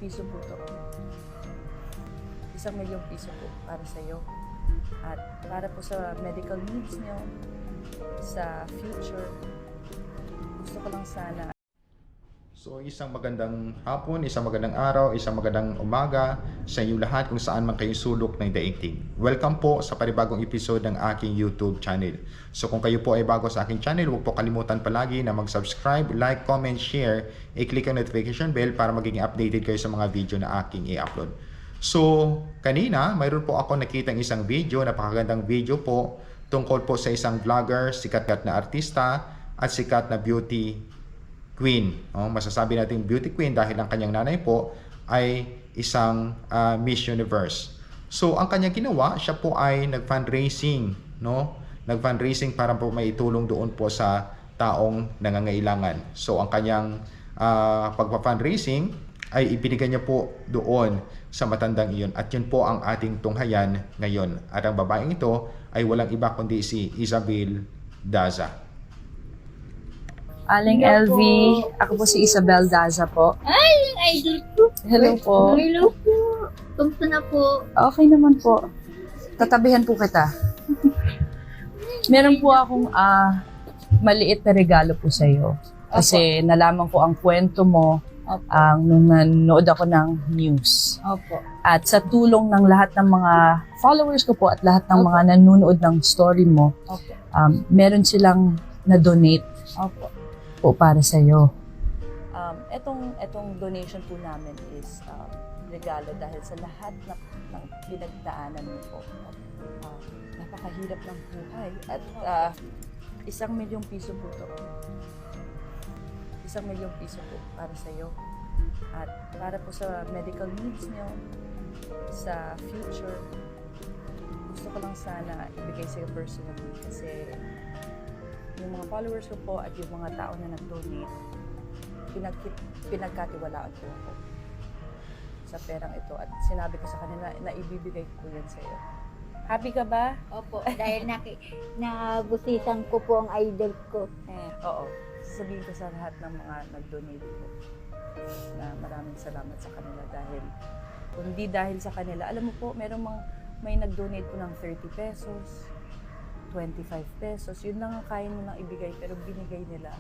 piso po to. 1,000,000 piso po para sa iyo. At para po sa medical needs niyo, sa future, gusto ko lang sana. So isang magandang hapon, isang magandang araw, isang magandang umaga sa inyo lahat kung saan man kayo sulok ng daigdig. Welcome po sa panibagong episode ng aking YouTube channel. So kung kayo po ay bago sa aking channel, huwag po kalimutan palagi na mag-subscribe, like, comment, share, i-click ang notification bell para magiging updated kayo sa mga video na aking i-upload. So kanina, mayroon po ako nakitang isang video, napakagandang video po tungkol po sa isang vlogger, sikat na artista at sikat na beauty queen. Masasabi natin beauty queen dahil ang kanyang nanay po ay isang Miss Universe. So ang kanyang ginawa, siya po ay nag-fundraising, no? Nag-fundraising para po maitulong doon po sa taong nangangailangan. So ang kanyang pagpa-fundraising ay ibinigay niya po doon sa matandang iyon. At yun po ang ating tunghayan ngayon. At ang babaeng ito ay walang iba kundi si Isabel Daza. Aling LV, ako po si Isabel Daza po. Ay, yung idol ko. Hello po. Hello po. Kamusta na po? Okay naman po. Tatabihan po kita. Meron po akong maliit na regalo po sa iyo. Kasi nalaman ko ang kwento mo nung nanood ako ng news. Opo. At sa tulong ng lahat ng mga followers ko po at lahat ng mga nanonood ng story mo, Opo. meron silang na-donate Opo. po para sa iyo. Etong donation po namin is regalo dahil sa lahat ng pinagdaanan mo po. Napakahirap ng buhay at 1,000,000 piso po to. 1,000,000 piso po para sa iyo. At para po sa medical needs niyo, sa future, gusto ko lang sana ibigay sa iyo personally kasi yung mga followers ko po at yung mga tao na nag-donate, pinagkatiwalaan ko ako sa perang ito at sinabi ko sa kanila na ibibigay ko yan sa iyo. Happy ka ba? Opo. Dahil nabusisan ko po ang idol ko. Oo. Sasabihin ko sa lahat ng mga nag-donate po na maraming salamat sa kanila dahil kung hindi dahil sa kanila, alam mo po, may nag-donate po ng 30 pesos, 25 pesos, yun lang ang kaya nyo nang ibigay pero binigay nila